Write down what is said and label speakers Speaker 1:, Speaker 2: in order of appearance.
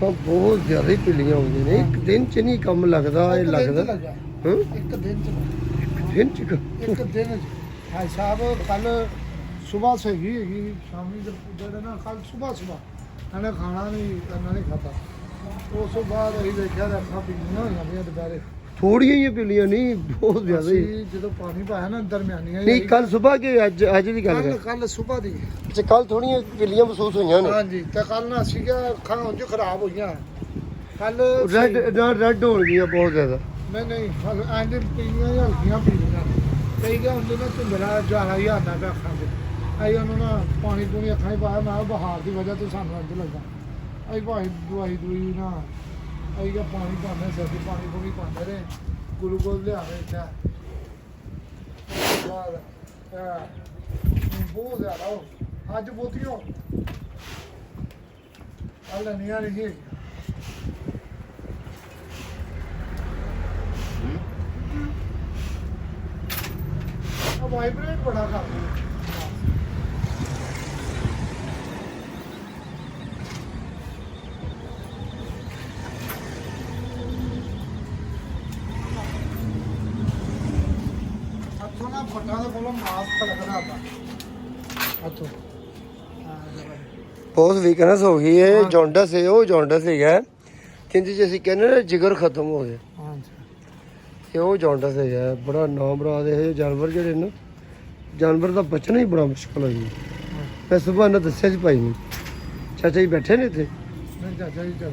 Speaker 1: ਅੱਖਾਂ ਬਹੁਤ ਜ਼ਿਆਦਾ ਹੀ ਪੀਲੀਆਂ ਹੁੰਦੀਆਂ ਨੇ। ਇੱਕ ਦਿਨ ਚ ਨਹੀਂ ਕੰਮ ਲੱਗਦਾ, ਇਹ ਲੱਗਦਾ ਹਾਂ
Speaker 2: ਇੱਕ ਦਿਨ ਚ
Speaker 1: ਦਿਨ ਚ
Speaker 2: ਇੱਕ ਦਿਨ ਚ ਭਾਈ ਸਾਹਿਬ ਕੱਲ ਸਵੇਰ ਸਹੀ ਹੈਗੀ ਸ਼ਾਮੀ ਜਿਹੜੇ ਨਾ ਕੱਲ ਸਵੇਰ ਇਹਨੇ ਖਾਣਾ ਨਹੀਂ ਇਹਨਾਂ ਨੇ ਖਾਧਾ। ਉਸ ਤੋਂ ਬਾਅਦ ਅਸੀਂ ਦੇਖਿਆ ਤਾਂ ਅੱਖਾਂ ਪੀਲੀਆਂ ਹੋਈਆਂ ਪਈਆਂ ਦੁਪਹਿਰੇ।
Speaker 1: ਥੋੜੀਆਂ ਹੀ ਪੀਲੀਆਂ ਨਹੀਂ, ਬਹੁਤ ਜ਼ਿਆਦਾ ਹੀ।
Speaker 2: ਅਸੀਂ ਜਦੋਂ ਪਾਣੀ ਪਾਇਆ ਨਾ ਦਰਮਿਆਨੀਆਂ
Speaker 1: ਨਹੀਂ ਕੱਲ ਸਵੇਰ ਕੇ ਅੱਜ ਦੀ ਗੱਲ ਕਰ।
Speaker 2: ਕੱਲ ਸਵੇਰ ਦੀ
Speaker 1: ਅੱਛਾ ਕੱਲ ਥੋੜੀਆਂ ਪੀਲੀਆਂ ਮਹਿਸੂਸ ਹੋਈਆਂ ਨੇ।
Speaker 2: ਹਾਂਜੀ ਤੇ ਕੱਲ ਨਾ ਅਸੀਂ ਕਿਹਾ ਅੱਖਾਂ ਉਂਝ ਖਰਾਬ ਹੋਈਆਂ ਕੱਲ
Speaker 1: ਰੈੱਡ ਹੋਣ ਗਈਆਂ ਬਹੁਤ ਜ਼ਿਆਦਾ।
Speaker 2: ਨਹੀਂ ਐਂਡ ਪੀਲੀਆਂ ਜਾਂ ਹਲਕੀਆਂ ਪੀਲੀਆਂ ਕਈ ਗਿਆ ਹੁੰਦੇ ਨਾ ਝੁੰਬਰਾ ਜ਼ਿਆਦਾ ਹੀ ਆਉਂਦਾ ਪਿਆ ਅੱਖਾਂ 'ਚ। ਅਸੀਂ ਉਹਨੂੰ ਨਾ ਪਾਣੀ ਪੂਣੀ ਅੱਖਾਂ 'ਚ ਪਾਇਆ। ਮੈਂ ਬਹਾਰ ਦੀ ਵਜ੍ਹਾ ਤੋਂ ਸਾਨੂੰ ਇੰਝ ਲੱਗਾ। ਅਸੀਂ ਭਾਈ ਦਵਾਈ ਨਾ ਅਸੀਂ ਕਿਹਾ ਪਾਣੀ ਪਾਉਂਦੇ ਸਿਰ 'ਚ ਪਾਣੀ ਪੂਣੀ ਪਾਉਂਦੇ ਰਹੇ ਗਲੂਕੋਜ਼ ਲਿਆ ਕੇ ਇੱਥੇ ਬਹੁਤ ਜ਼ਿਆਦਾ ਹੋ ਅੱਜ ਬਹੁਤੀਆਂ ਕੱਲ ਨਹੀਂ ਆ ਰਹੀ ਵਾਈਬ੍ਰੇਟ ਬੜਾ ਕਰਦੀ ਹੈ। ਹੱਥੋਂ ਨਾ ਫੱਟਾਂ ਦੇ ਕੋਲੋਂ ਮਾਸ ਖੜਕਦਾ ਹੁੰਦਾ ਹੱਥੋਂ।
Speaker 1: ਬਹੁਤ ਵੀਕਨੈਸ ਹੋ ਗਈ ਹੈ। ਜੌਂਡਸ ਹੈ, ਉਹ ਜੌਂਡਸ ਹੈਗਾ ਕਹਿੰਦੇ ਜੇ ਅਸੀਂ ਕਹਿੰਦੇ ਨਾ ਜਿਗਰ ਖਤਮ ਹੋ ਗਿਆ, ਇਹ ਉਹ ਜੌਂਡਸ ਹੈਗਾ। ਬੜਾ ਨਾਮ ਰਾਦ ਇਹ ਜਾਨਵਰ ਜਿਹੜੇ ਨੇ, ਜਾਨਵਰ ਦਾ ਬਚਣਾ ਹੀ ਬੜਾ ਮੁਸ਼ਕਲ ਹੋ ਜੀ। ਮੈਂ ਸੁਬਾਹ ਨਾਲ ਦੱਸਿਆ ਸੀ ਭਾਈ ਨੂੰ, ਚਾਚਾ ਜੀ ਬੈਠੇ ਨੇ ਇੱਥੇ।
Speaker 2: ਨਹੀਂ ਚਾਚਾ ਜੀ ਚੱਲ